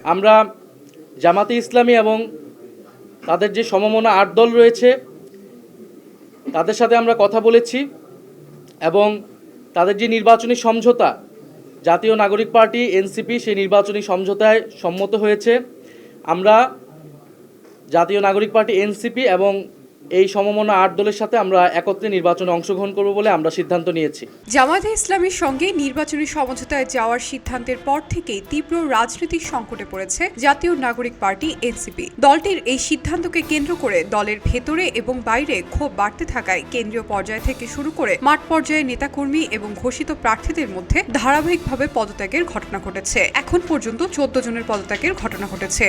আমরা জামাতে ইসলামী এবং তাদের যে সমমনা 8 দল রয়েছে তাদের সাথে আমরা কথা বলেছি এবং তাদের যে নির্বাচনী সমঝোতা জাতীয় নাগরিক পার্টি এনসিপি সেই নির্বাচনী সমঝোতায় সম্মত হয়েছে। আমরা জাতীয় নাগরিক পার্টি এনসিপি এবং এই সমমনা 8 দলের সাথে আমরা একত্রে নির্বাচনে অংশগ্রহণ করব বলে আমরা সিদ্ধান্ত নিয়েছি। জামায়াতে ইসলামীর সঙ্গে নির্বাচনী সমঝোতায় যাওয়ার সিদ্ধান্তের পর থেকেই তীব্র রাজনৈতিক সংকটে পড়েছে জাতীয় নাগরিক পার্টি এনসিপি। দলটির এই সিদ্ধান্তকে কেন্দ্র করে দলের ভেতরে এবং বাইরে ক্ষোভ বাড়তে থাকায় কেন্দ্রীয় পর্যায় থেকে শুরু করে মাঠ পর্যায়ে নেতাকর্মী এবং ঘোষিত প্রার্থীদের মধ্যে ধারাবাহিকভাবে পদত্যাগের ঘটনা ঘটেছে। এখন পর্যন্ত 14 জনের পদত্যাগের ঘটনা ঘটেছে।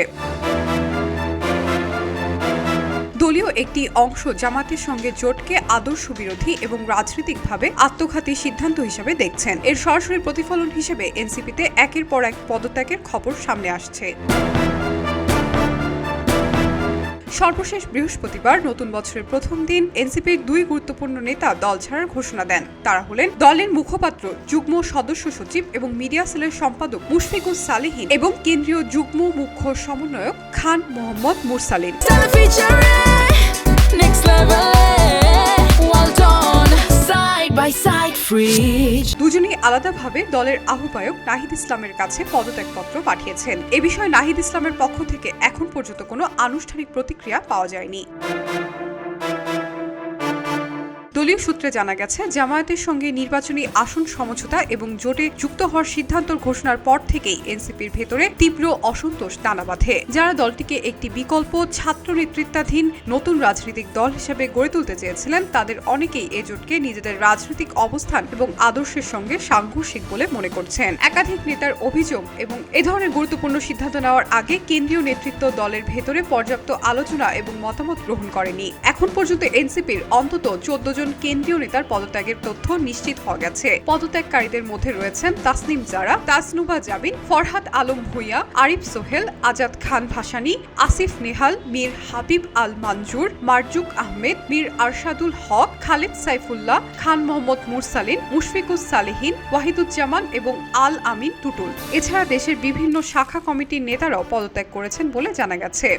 দলীয় একটি অংশ জামাতের সঙ্গে জোটকে আদর্শ বিরোধী এবং রাজনৈতিকভাবে আত্মঘাতী সিদ্ধান্ত হিসেবে দেখছেন। এর সরাসরি প্রতিফলন হিসেবে এনসিপিতে একের পর এক পদত্যাগের খবর সামনে আসছে। সর্বশেষ বৃহস্পতিবার নতুন বছরের প্রথম দিন এনসিপির 2 গুরুত্বপূর্ণ নেতা দল ছাড়ার ঘোষণা দেন। তারা হলেন দলের মুখপাত্র যুগ্ম সদস্য সচিব এবং মিডিয়া সেলের সম্পাদক মুশফিকুস সালেহীন এবং কেন্দ্রীয় যুগ্ম মুখ্য সমন্বয়ক খান মোহাম্মদ মুরসালিন। দুজনেই আলাদাভাবে দলের আহ্বায়ক নাহিদ ইসলামের কাছে পদত্যাগপত্র পাঠিয়েছেন। এ বিষয়ে নাহিদ ইসলামের পক্ষ থেকে এখন পর্যন্ত কোনো আনুষ্ঠানিক প্রতিক্রিয়া পাওয়া যায়নি। দলীয় সূত্রে জানা গেছে, জামায়াতের সঙ্গে নির্বাচনী আসন সমঝোতা এবং জোটে যুক্ত হওয়ার সিদ্ধান্ত ঘোষণার পর থেকেই এনসিপির ভেতরে তীব্র অসন্তোষ দানা বাঁধে। যারা দলটিকে একটি বিকল্প ছাত্র নেতৃত্বাধীন নতুন রাজনৈতিক দল হিসেবে গড়ে তুলতে চেয়েছিলেন, তাদের অনেকেই এই জোটকে নিজেদের রাজনৈতিক অবস্থান এবং আদর্শের সঙ্গে সাংঘর্ষিক বলে মনে করছেন। একাধিক নেতার অভিযোগ এবং এ ধরনের গুরুত্বপূর্ণ সিদ্ধান্ত নেওয়ার আগে কেন্দ্রীয় নেতৃত্ব দলের ভেতরে পর্যাপ্ত আলোচনা এবং মতামত গ্রহণ করেনি। এখন পর্যন্ত এনসিপির অন্তত 14 জন কেন্দ্রীয় নেতার পদত্যাগের তথ্য নিশ্চিত হওয়া গেছে। পদত্যাগকারীদের মধ্যে রয়েছেন তাসনিম জারা, তাসনুবা জাবিন, ফরহাদ আলম ভুইয়া, আরিফ সোহেল, আজাদ খান ভাসানী, আসিফ নেহাল, মীর হাবিব আল মঞ্জুর, মারজুক আহমেদ, মীর আরশাদুল হক, খালেদ সাইফুল্লাহ, খান মোহাম্মদ মুরসালিন, মুশফিকুস সালেহীন, ওয়াহিদুজ্জামান এবং আল আমিন টুটুল। এছাড়া দেশের বিভিন্ন শাখা কমিটির নেতারাও পদত্যাগ করেছেন বলে জানা গেছে।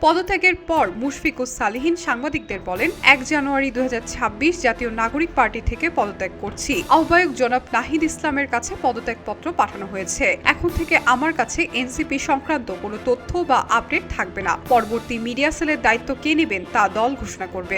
পদত্যাগের পর মুশফিকুস সালেহীন সাংবাদিকদের বলেন, 1 জানুয়ারি 2026 জাতীয় নাগরিক পার্টি থেকে পদত্যাগ করছি। আহ্বায়ক জনাব নাহিদ ইসলামের কাছে পদত্যাগপত্র পাঠানো হয়েছে। এখন থেকে আমার কাছে এনসিপি সংক্রান্ত কোনো তথ্য বা আপডেট থাকবে না। পরবর্তী মিডিয়া সেলের দায়িত্ব কে নেবেন তা দল ঘোষণা করবে।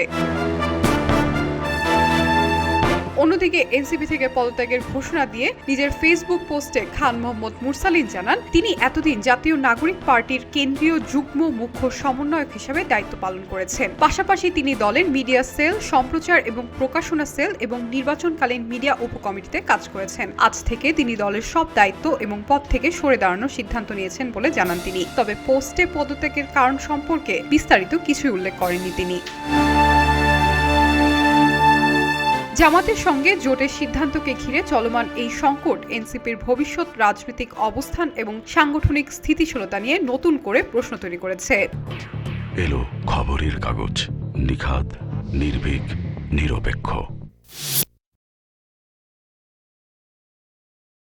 অন্যদিকে এনসিপি থেকে পদত্যাগের ঘোষণা দিয়ে নিজের ফেসবুক পোস্টে খান মোহাম্মদ মুরসালিন জানান, তিনি এতদিন জাতীয় নাগরিক পার্টির কেন্দ্রীয় যুগ্ম মুখ্য সমন্বয়ক হিসেবে দায়িত্ব পালন করেছেন। পাশাপাশি তিনি দলের মিডিয়া সেল, সম্প্রচার এবং প্রকাশনা সেল এবং নির্বাচনকালীন মিডিয়া উপকমিটিতে কাজ করেছেন। আজ থেকে তিনি দলের সব দায়িত্ব এবং পদ থেকে সরে দাঁড়ানোর সিদ্ধান্ত নিয়েছেন বলে জানান তিনি। তবে পোস্টে পদত্যাগের কারণ সম্পর্কে বিস্তারিত কিছুই উল্লেখ করেননি তিনি। জামাতের সঙ্গে জোটের সিদ্ধান্তকে ঘিরে চলমান এই সংকট এনসিপির ভবিষ্যৎ রাজনৈতিক অবস্থান এবং সাংগঠনিক স্থিতিশীলতা নিয়ে নতুন করে প্রশ্ন তৈরি করেছে। এলো খবরের কাগজ, নিখাত, নির্ভীক, নিরপেক্ষ।